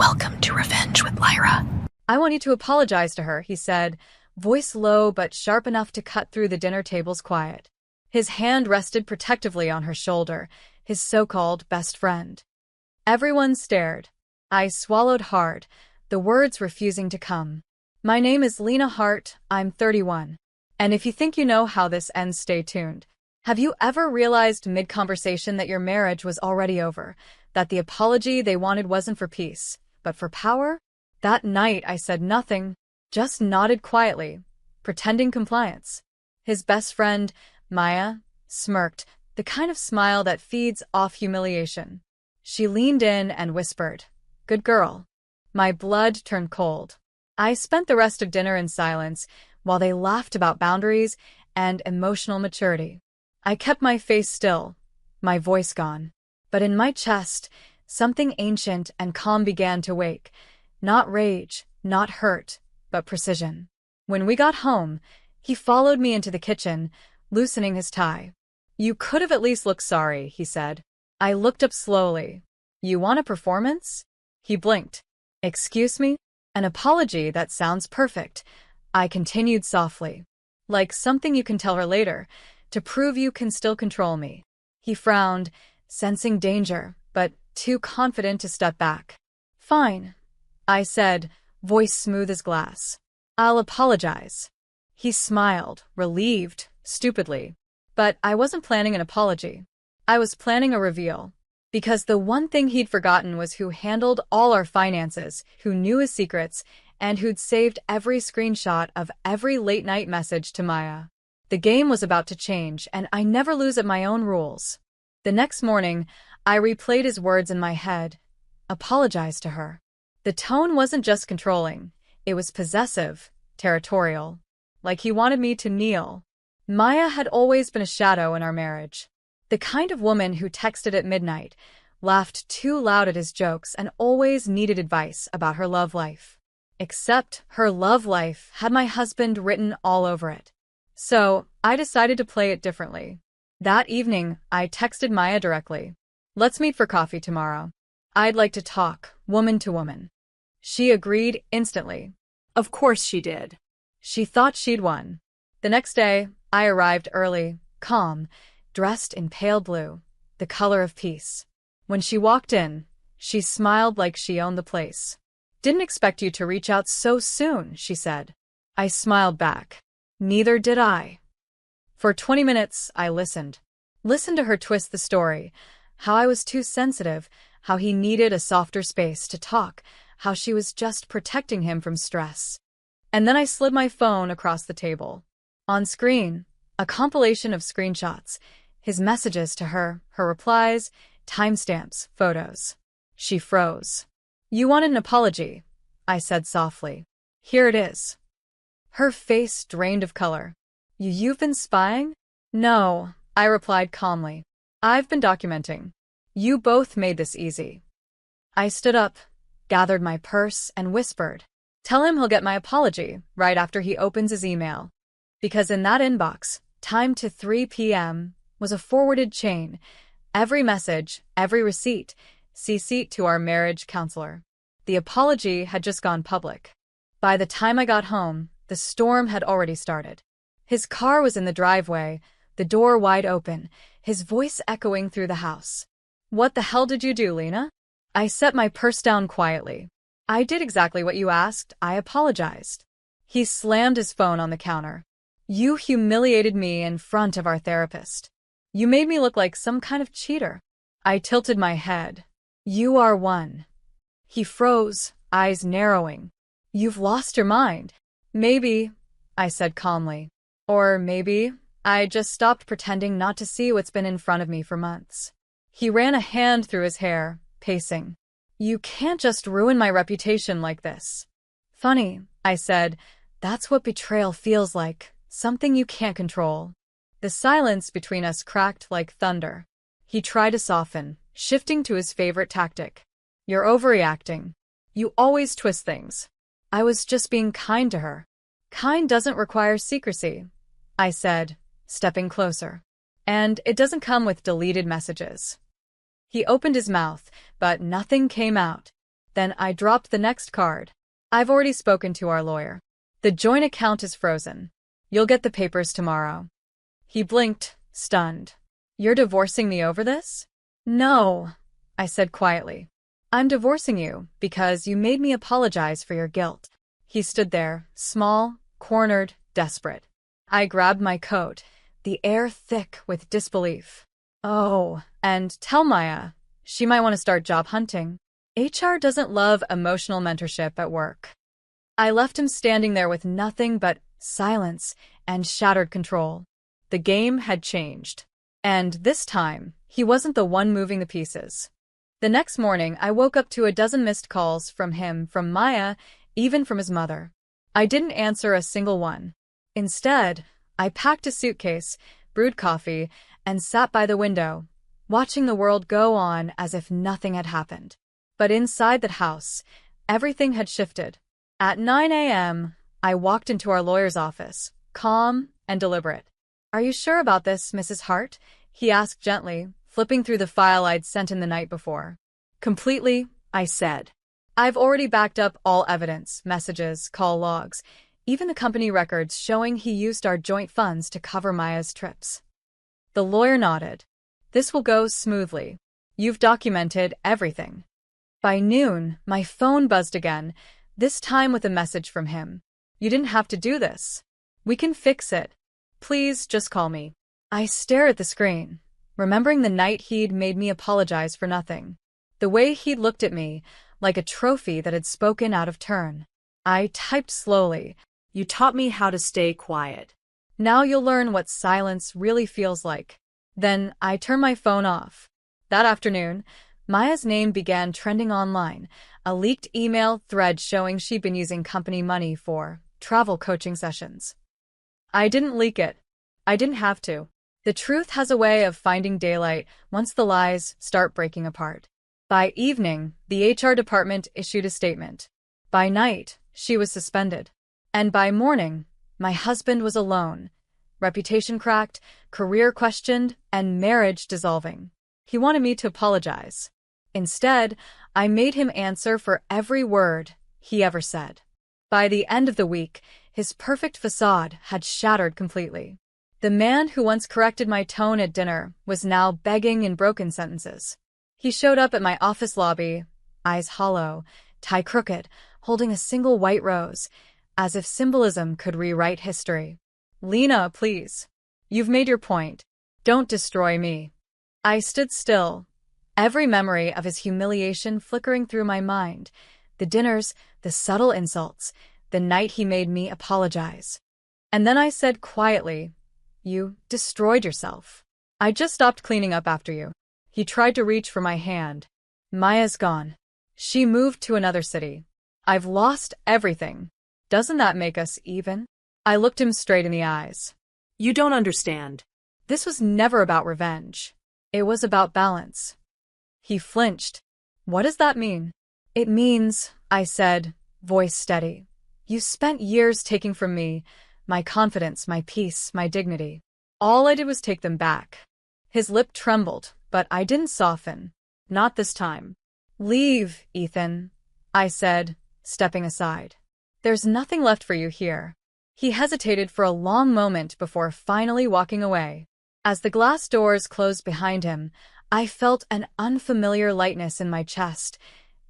Welcome to Revenge with Lyra. I want you to apologize to her, he said, voice low but sharp enough to cut through the dinner table's quiet. His hand rested protectively on her shoulder, his so-called best friend. Everyone stared. I swallowed hard, the words refusing to come. My name is Lena Hart, I'm 31. And if you think you know how this ends, stay tuned. Have you ever realized mid-conversation that your marriage was already over, that the apology they wanted wasn't for peace, but for power? That night I said nothing, just nodded quietly, pretending compliance. His best friend, Maya, smirked, the kind of smile that feeds off humiliation. She leaned in and whispered, "Good girl." My blood turned cold. I spent the rest of dinner in silence while they laughed about boundaries and emotional maturity. I kept my face still, my voice gone. But in my chest, something ancient and calm began to wake. Not rage, not hurt, but precision. When we got home, he followed me into the kitchen, loosening his tie. "You could have at least looked sorry," he said. I looked up slowly. "You want a performance?" He blinked. "Excuse me? An apology that sounds perfect." I continued softly. "Like something you can tell her later, to prove you can still control me." He frowned, sensing danger, but too confident to step back. "Fine," I said, voice smooth as glass. "I'll apologize." He smiled, relieved, stupidly. But I wasn't planning an apology. I was planning a reveal. Because the one thing he'd forgotten was who handled all our finances, who knew his secrets, and who'd saved every screenshot of every late-night message to Maya. The game was about to change, and I never lose at my own rules. The next morning, I replayed his words in my head. Apologize to her. The tone wasn't just controlling. It was possessive, territorial. Like he wanted me to kneel. Maya had always been a shadow in our marriage. The kind of woman who texted at midnight, laughed too loud at his jokes, and always needed advice about her love life. Except her love life had my husband written all over it. So, I decided to play it differently. That evening, I texted Maya directly. "Let's meet for coffee tomorrow. I'd like to talk, woman to woman." She agreed instantly. Of course she did. She thought she'd won. The next day, I arrived early, calm, dressed in pale blue, the color of peace. When she walked in, she smiled like she owned the place. "Didn't expect you to reach out so soon," she said. I smiled back. Neither did I. For 20 minutes, I listened. Listened to her twist the story, how I was too sensitive, how he needed a softer space to talk, how she was just protecting him from stress. And then I slid my phone across the table. On screen, a compilation of screenshots, his messages to her, her replies, timestamps, photos. She froze. "You wanted an apology," I said softly. "Here it is." Her face drained of color. You've been spying?" "No," I replied calmly. "I've been documenting. You both made this easy." I stood up, gathered my purse, and whispered, "Tell him he'll get my apology right after he opens his email." Because in that inbox, timed to 3 p.m., was a forwarded chain. Every message, every receipt, CC'd to our marriage counselor. The apology had just gone public. By the time I got home, the storm had already started. His car was in the driveway, the door wide open, his voice echoing through the house. "What the hell did you do, Lena?" I set my purse down quietly. "I did exactly what you asked. I apologized." He slammed his phone on the counter. "You humiliated me in front of our therapist. You made me look like some kind of cheater." I tilted my head. "You are one." He froze, eyes narrowing. "You've lost your mind." "Maybe," I said calmly. "Or maybe I just stopped pretending not to see what's been in front of me for months." He ran a hand through his hair, pacing. "You can't just ruin my reputation like this." "Funny," I said. "That's what betrayal feels like, something you can't control." The silence between us cracked like thunder. He tried to soften, shifting to his favorite tactic. "You're overreacting. You always twist things." I was just being kind to her. "Kind doesn't require secrecy," I said, stepping closer. "And it doesn't come with deleted messages." He opened his mouth, but nothing came out. Then I dropped the next card. I've already spoken to our lawyer. The joint account is frozen. You'll get the papers tomorrow. He blinked, stunned. You're divorcing me over this? No, I said quietly. I'm divorcing you because you made me apologize for your guilt. He stood there, small, cornered, desperate. I grabbed my coat, the air thick with disbelief. Oh, and tell Maya. She might want to start job hunting. HR doesn't love emotional mentorship at work. I left him standing there with nothing but silence and shattered control. The game had changed. And this time, he wasn't the one moving the pieces. The next morning, I woke up to a dozen missed calls from him, from Maya, even from his mother. I didn't answer a single one. Instead, I packed a suitcase, brewed coffee, and sat by the window, watching the world go on as if nothing had happened. But inside that house, everything had shifted. At 9 a.m., I walked into our lawyer's office, calm and deliberate. "Are you sure about this, Mrs. Hart?" he asked gently, flipping through the file I'd sent in the night before. "Completely," I said. "I've already backed up all evidence, messages, call logs, even the company records showing he used our joint funds to cover Maya's trips." The lawyer nodded. "This will go smoothly. You've documented everything." By noon, my phone buzzed again, this time with a message from him. "You didn't have to do this. We can fix it. Please just call me." I stared at the screen, remembering the night he'd made me apologize for nothing. The way he'd looked at me, like a trophy that had spoken out of turn. I typed slowly. "You taught me how to stay quiet. Now you'll learn what silence really feels like." Then I turned my phone off. That afternoon, Maya's name began trending online, a leaked email thread showing she'd been using company money for travel coaching sessions. I didn't leak it. I didn't have to. The truth has a way of finding daylight once the lies start breaking apart. By evening, the HR department issued a statement. By night, she was suspended. And by morning, my husband was alone. Reputation cracked, career questioned, and marriage dissolving. He wanted me to apologize. Instead, I made him answer for every word he ever said. By the end of the week, his perfect facade had shattered completely. The man who once corrected my tone at dinner was now begging in broken sentences. He showed up at my office lobby, eyes hollow, tie crooked, holding a single white rose, as if symbolism could rewrite history. "Lena, please. You've made your point. Don't destroy me." I stood still, every memory of his humiliation flickering through my mind. The dinners, the subtle insults, the night he made me apologize. And then I said quietly, "You destroyed yourself. I just stopped cleaning up after you." He tried to reach for my hand. "Maya's gone. She moved to another city. I've lost everything. Doesn't that make us even?" I looked him straight in the eyes. "You don't understand. This was never about revenge. It was about balance." He flinched. "What does that mean?" "It means," I said, voice steady, "you spent years taking from me my confidence, my peace, my dignity. All I did was take them back." His lip trembled, but I didn't soften. Not this time. "Leave, Ethan," I said, stepping aside. "There's nothing left for you here." He hesitated for a long moment before finally walking away. As the glass doors closed behind him, I felt an unfamiliar lightness in my chest.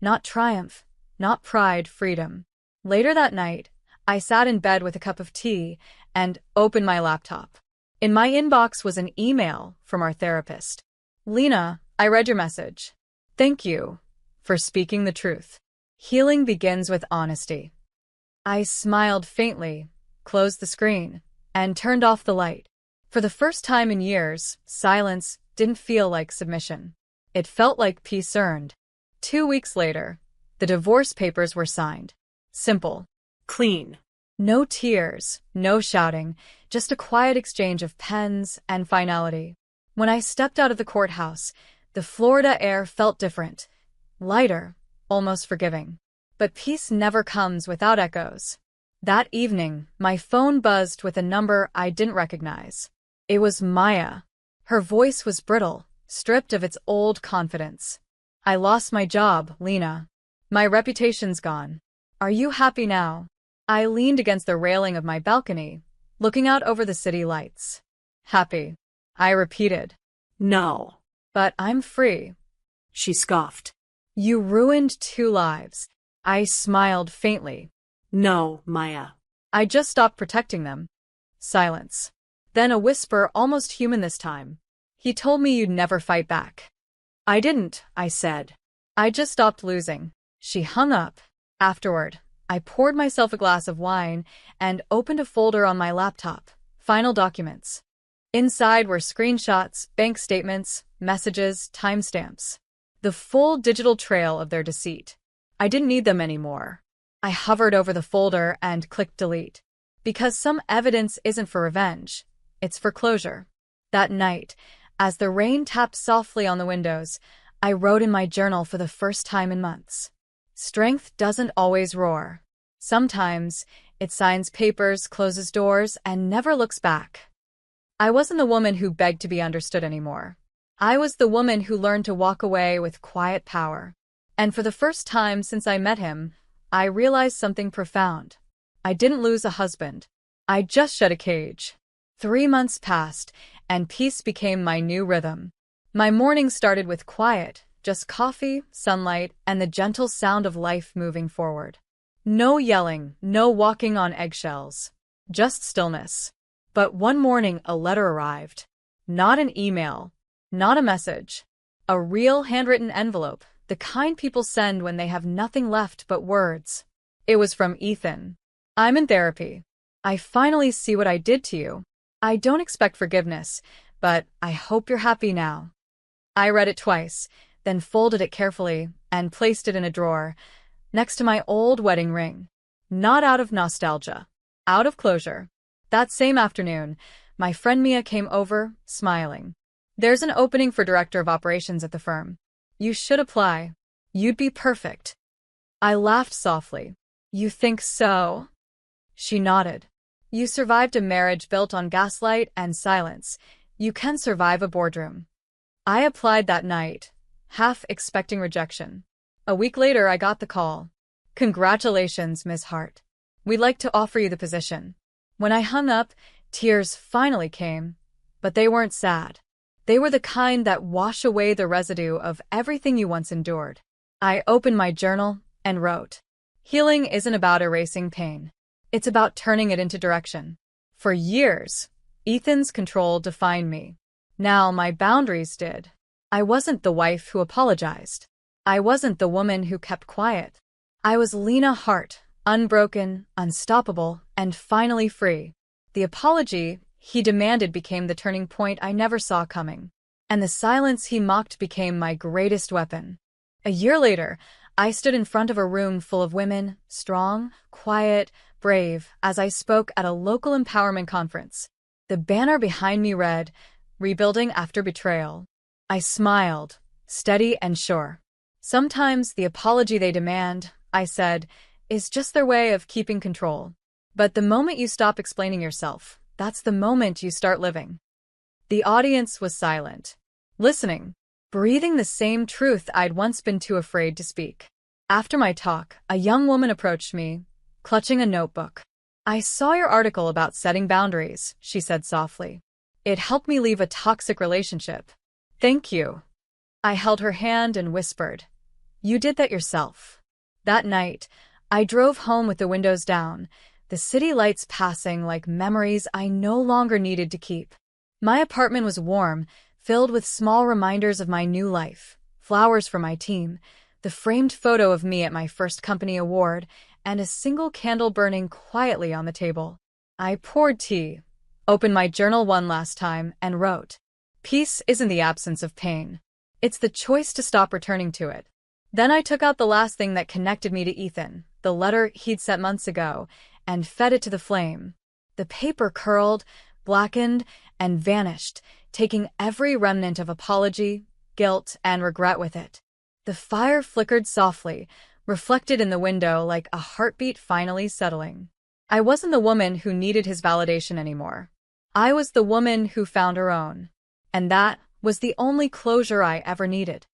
Not triumph, not pride, freedom. Later that night, I sat in bed with a cup of tea and opened my laptop. In my inbox was an email from our therapist. "Lena, I read your message. Thank you for speaking the truth. Healing begins with honesty." I smiled faintly, closed the screen, and turned off the light. For the first time in years, silence didn't feel like submission. It felt like peace earned. 2 weeks later, the divorce papers were signed. Simple. Clean. No tears, no shouting, just a quiet exchange of pens and finality. When I stepped out of the courthouse, the Florida air felt different. Lighter, almost forgiving. But peace never comes without echoes. That evening, my phone buzzed with a number I didn't recognize. It was Maya. Her voice was brittle, stripped of its old confidence. "I lost my job, Lena." My reputation's gone. Are you happy now? I leaned against the railing of my balcony, looking out over the city lights. Happy, I repeated. No. But I'm free, She scoffed. You ruined 2 lives. I smiled faintly. No, Maya. I just stopped protecting them. Silence. Then a whisper, almost human this time. He told me you'd never fight back. I didn't, I said. I just stopped losing. She hung up. Afterward, I poured myself a glass of wine and opened a folder on my laptop. Final documents. Inside were screenshots, bank statements, messages, timestamps. The full digital trail of their deceit. I didn't need them anymore. I hovered over the folder and clicked delete. Because some evidence isn't for revenge, it's for closure. That night, as the rain tapped softly on the windows, I wrote in my journal for the first time in months. Strength doesn't always roar. Sometimes it signs papers, closes doors, and never looks back. I wasn't the woman who begged to be understood anymore. I was the woman who learned to walk away with quiet power. And for the first time since I met him, I realized something profound. I didn't lose a husband. I just shed a cage. 3 months passed, and peace became my new rhythm. My mornings started with quiet, just coffee, sunlight, and the gentle sound of life moving forward. No yelling, no walking on eggshells. Just stillness. But one morning a letter arrived. Not an email. Not a message. A real handwritten envelope, the kind people send when they have nothing left but words. It was from Ethan. I'm in therapy. I finally see what I did to you. I don't expect forgiveness, but I hope you're happy now. I read it twice, then folded it carefully and placed it in a drawer, next to my old wedding ring. Not out of nostalgia. Out of closure. That same afternoon, my friend Mia came over, smiling. There's an opening for director of operations at the firm. You should apply. You'd be perfect. I laughed softly. You think so? She nodded. You survived a marriage built on gaslight and silence. You can survive a boardroom. I applied that night, half expecting rejection. A week later, I got the call. Congratulations, Miss Hart. We'd like to offer you the position. When I hung up, tears finally came, but they weren't sad. They were the kind that wash away the residue of everything you once endured. I opened my journal and wrote, Healing isn't about erasing pain. It's about turning it into direction. For years, Ethan's control defined me. Now my boundaries did. I wasn't the wife who apologized. I wasn't the woman who kept quiet. I was Lena Hart, unbroken, unstoppable, and finally free. The apology he demanded became the turning point I never saw coming. And the silence he mocked became my greatest weapon. A year later, I stood in front of a room full of women, strong, quiet, brave, as I spoke at a local empowerment conference. The banner behind me read, Rebuilding After Betrayal. I smiled, steady and sure. Sometimes the apology they demand, I said, is just their way of keeping control. But the moment you stop explaining yourself, that's the moment you start living. The audience was silent, listening, breathing the same truth I'd once been too afraid to speak. After my talk, a young woman approached me, clutching a notebook. I saw your article about setting boundaries, she said softly. It helped me leave a toxic relationship. Thank you. I held her hand and whispered, You did that yourself. That night, I drove home with the windows down, the city lights passing like memories I no longer needed to keep. My apartment was warm, filled with small reminders of my new life, flowers for my team, the framed photo of me at my first company award, and a single candle burning quietly on the table. I poured tea, opened my journal one last time, and wrote, Peace isn't the absence of pain. It's the choice to stop returning to it. Then I took out the last thing that connected me to Ethan, the letter he'd sent months ago, and fed it to the flame. The paper curled, blackened, and vanished, taking every remnant of apology, guilt, and regret with it. The fire flickered softly, reflected in the window like a heartbeat finally settling. I wasn't the woman who needed his validation anymore. I was the woman who found her own. And that was the only closure I ever needed.